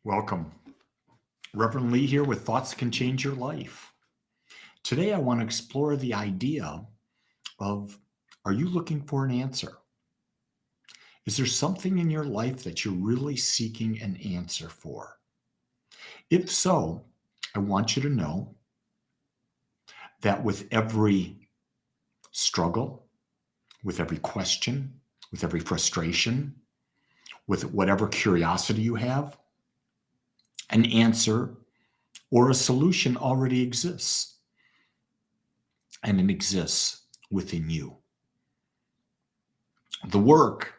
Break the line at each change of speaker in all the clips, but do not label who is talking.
Welcome. Reverend Lee here with Thoughts That Can Change Your Life. Today I want to explore the idea of, are you looking for an answer? Is there something in your life that you're really seeking an answer for? If so, I want you to know that with every struggle, with every question, with every frustration, with whatever curiosity you have, an answer or a solution already exists. And it exists within you. The work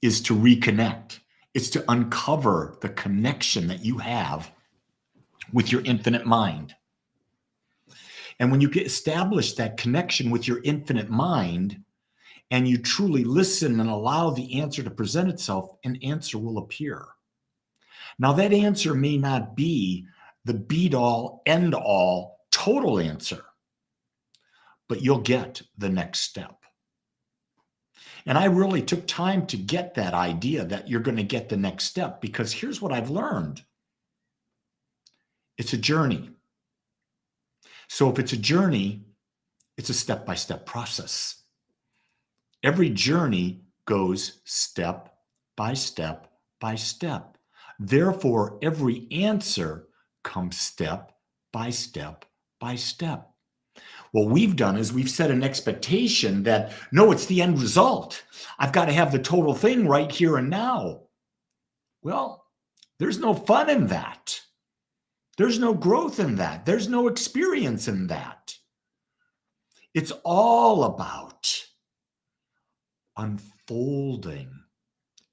is to reconnect. It's to uncover the connection that you have with your infinite mind. And when you establish that connection with your infinite mind, and you truly listen and allow the answer to present itself, an answer will appear. Now, that answer may not be the be-all, end-all, total answer, but you'll get the next step. And I really took time to get that idea that you're going to get the next step, because here's what I've learned. It's a journey. So if it's a journey, it's a step-by-step process. Every journey goes step by step by step. Therefore, every answer comes step by step by step. What we've done is we've set an expectation that, no, it's the end result. I've got to have the total thing right here and now. Well, there's no fun in that. There's no growth in that. There's no experience in that. It's all about unfolding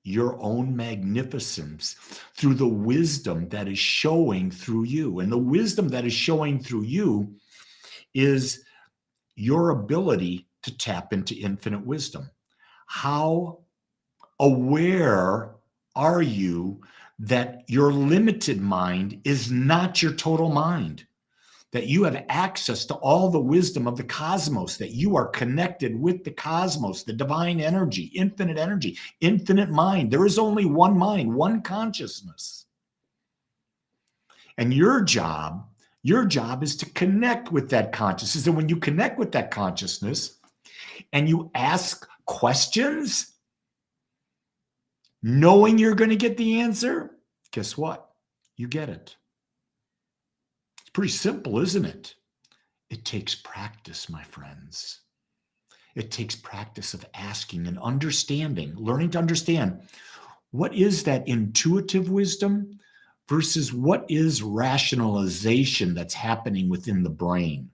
your own magnificence through the wisdom that is showing through you. And the wisdom that is showing through you is your ability to tap into infinite wisdom. How aware are you that your limited mind is not your total mind? That you have access to all the wisdom of the cosmos, that you are connected with the cosmos, the divine energy, infinite mind. There is only one mind, one consciousness. And your job is to connect with that consciousness. And when you connect with that consciousness and you ask questions, knowing you're going to get the answer, guess what? You get it. It's pretty simple, isn't it? It takes practice, my friends. It takes practice of asking and understanding, learning to understand what is that intuitive wisdom versus what is rationalization that's happening within the brain.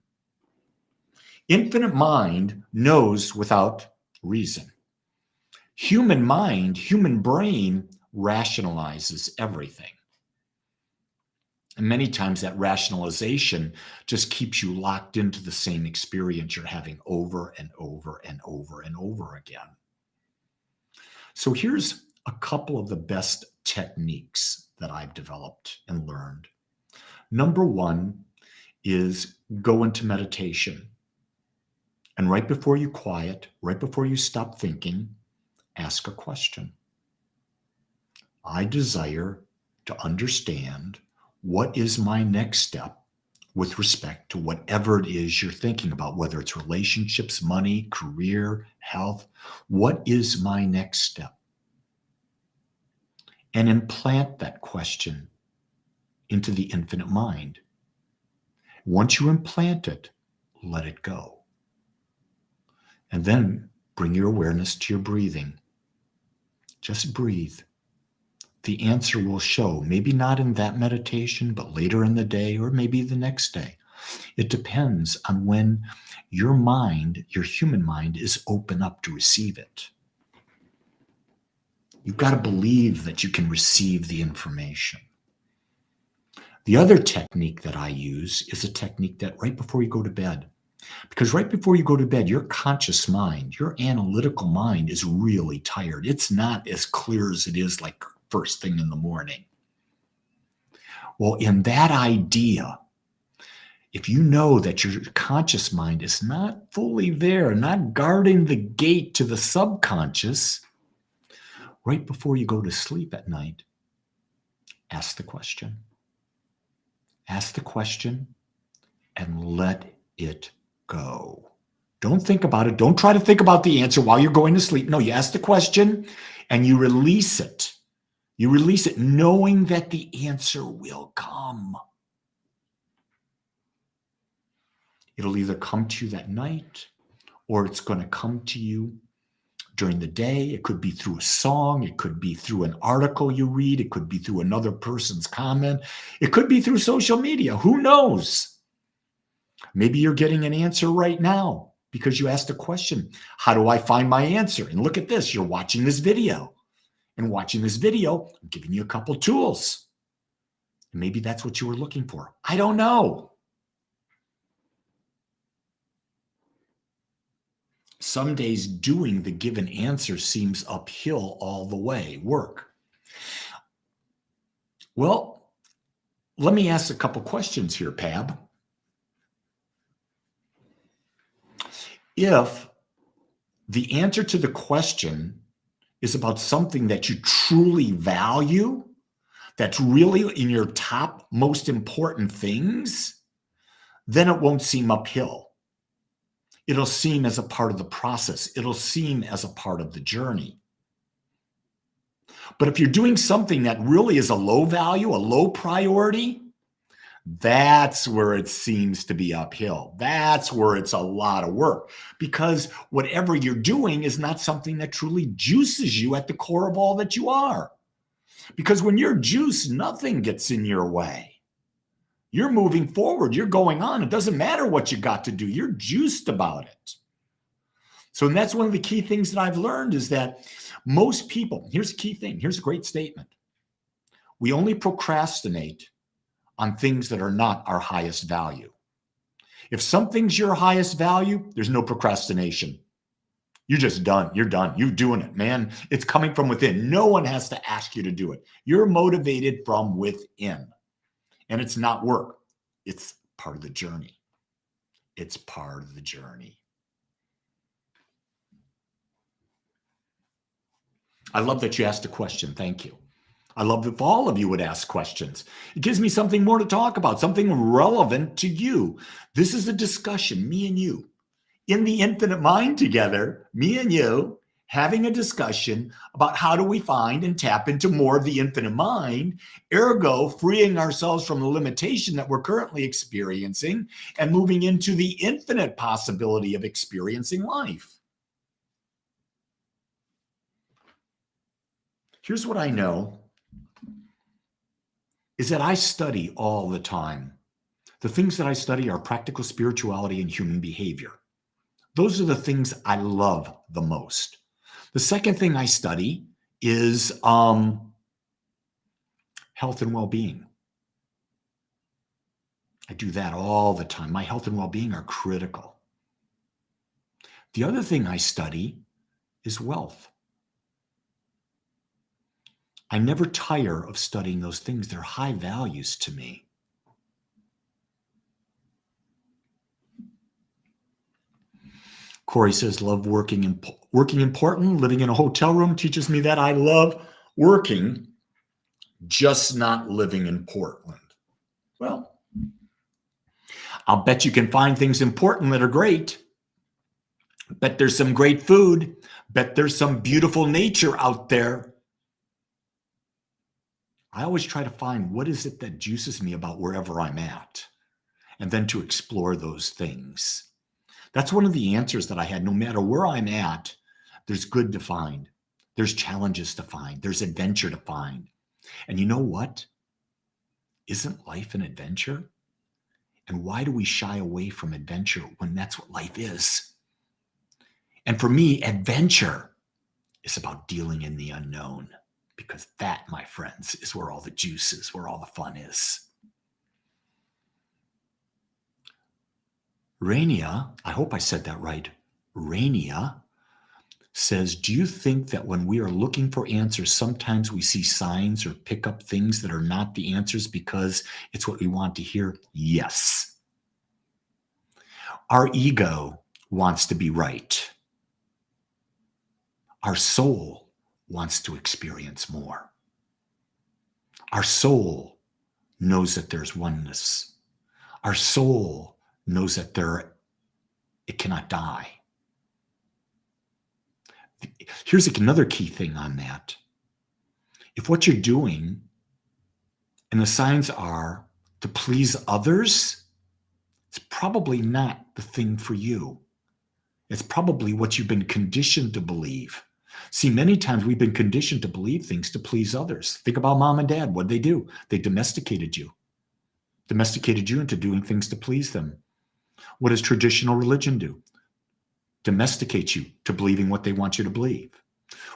Infinite mind knows without reason. Human mind, human brain rationalizes everything. And many times that rationalization just keeps you locked into the same experience you're having over and over and over and over again. So here's a couple of the best techniques that I've developed and learned. Number one is go into meditation. And right before you quiet, right before you stop thinking, ask a question. I desire to understand what is my next step with respect to whatever it is you're thinking about, whether it's relationships, money, career, health. What is my next step? And implant that question into the infinite mind. Once you implant it, let it go. And then bring your awareness to your breathing. Just breathe. The answer will show, maybe not in that meditation, but later in the day or maybe the next day. It depends on when your mind, your human mind, is open up to receive it. You've got to believe that you can receive the information. The other technique that I use is a technique that right before you go to bed, because right before you go to bed, your conscious mind, your analytical mind is really tired. It's not as clear as it is like first thing in the morning. Well, in that idea, if you know that your conscious mind is not fully there, not guarding the gate to the subconscious, right before you go to sleep at night, Ask the question. Ask the question and let it go. Don't think about it. Don't try to think about the answer while you're going to sleep. No, you ask the question and you release it. You release it knowing that the answer will come. It'll either come to you that night or it's going to come to you during the day. It could be through a song. It could be through an article you read. It could be through another person's comment. It could be through social media. Who knows? Maybe you're getting an answer right now because you asked a question. How do I find my answer? And look at this. You're watching this video. And watching this video, I'm giving you a couple tools. Maybe that's what you were looking for. I don't know. Some days doing the given answer seems uphill all the way. Work. Well, let me ask a couple questions here, Pab. If the answer to the question is about something that you truly value, that's really in your top most important things, then it won't seem uphill. It'll seem as a part of the process. It'll seem as a part of the journey. But if you're doing something that really is a low value, a low priority, that's where it seems to be uphill. That's where it's a lot of work because whatever you're doing is not something that truly juices you at the core of all that you are. Because when you're juiced, nothing gets in your way. You're moving forward. You're going on. It doesn't matter what you got to do. You're juiced about it. So and that's one of the key things that I've learned is that most people, here's a key thing. Here's a great statement. We only procrastinate on things that are not our highest value. If something's your highest value, there's no procrastination. You're just done. You're done. You're doing it, man. It's coming from within. No one has to ask you to do it. You're motivated from within. And it's not work. It's part of the journey. It's part of the journey. I love that you asked a question. Thank you. I love if all of you would ask questions. It gives me something more to talk about, something relevant to you. This is a discussion, me and you, in the infinite mind together, me and you, having a discussion about how do we find and tap into more of the infinite mind, ergo freeing ourselves from the limitation that we're currently experiencing and moving into the infinite possibility of experiencing life. Here's what I know. Is that I study all the time. The things that I study are practical spirituality and human behavior. Those are the things I love the most. The second thing I study is health and well-being. I do that all the time. My health and well-being are critical. The other thing I study is wealth. I never tire of studying those things. They're high values to me. Corey says, love working in Portland. Living in a hotel room teaches me that I love working, just not living in Portland. Well, I'll bet you can find things in Portland that are great. Bet there's some great food. Bet there's some beautiful nature out there. I always try to find what is it that juices me about wherever I'm at, and then to explore those things. That's one of the answers that I had. No matter where I'm at, there's good to find. There's challenges to find. There's adventure to find. And you know what? Isn't life an adventure? And why do we shy away from adventure when that's what life is? And for me, adventure is about dealing in the unknown. Because that, my friends, is where all the juice is, where all the fun is. Rainia, I hope I said that right. Rainia says, do you think that when we are looking for answers, sometimes we see signs or pick up things that are not the answers because it's what we want to hear? Yes. Our ego wants to be right. Our soul wants to experience more. Our soul knows that there's oneness. Our soul knows that it cannot die. Here's another key thing on that. If what you're doing and the signs are to please others, it's probably not the thing for you. It's probably what you've been conditioned to believe. See, many times we've been conditioned to believe things to please others. Think about mom and dad. What did they do? They domesticated you into doing things to please them. What does traditional religion do? Domesticate you to believing what they want you to believe.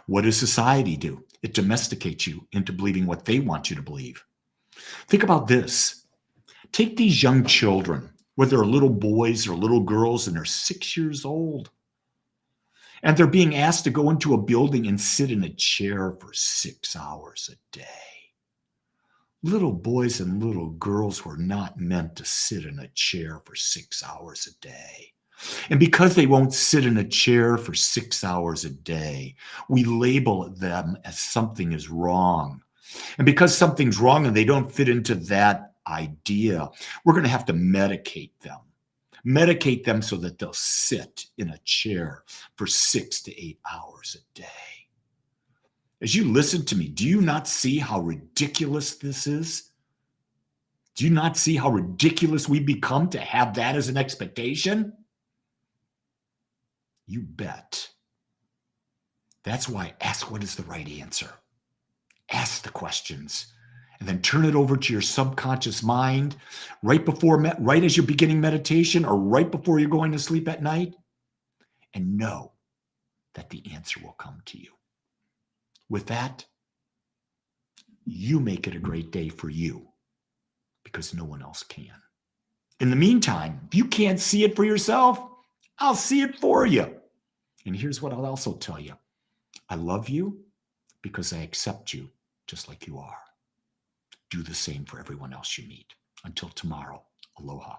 What does society do? It domesticates you into believing what they want you to believe. Think about this. Take these young children, whether they're little boys or little girls, and they're 6 years old. And they're being asked to go into a building and sit in a chair for 6 hours a day. Little boys and little girls were not meant to sit in a chair for 6 hours a day. And because they won't sit in a chair for 6 hours a day, we label them as something is wrong. And because something's wrong and they don't fit into that idea, we're going to have to medicate them. Medicate them so that they'll sit in a chair for 6 to 8 hours a day. As you listen to me, do you not see how ridiculous this is? Do you not see how ridiculous we become to have that as an expectation? You bet. That's why ask what is the right answer. Ask the questions and then turn it over to your subconscious mind right as you're beginning meditation or right before you're going to sleep at night, and know that the answer will come to you. With that, you make it a great day for you because no one else can. In the meantime, if you can't see it for yourself, I'll see it for you. And here's what I'll also tell you. I love you because I accept you just like you are. Do the same for everyone else you meet. Until tomorrow, aloha.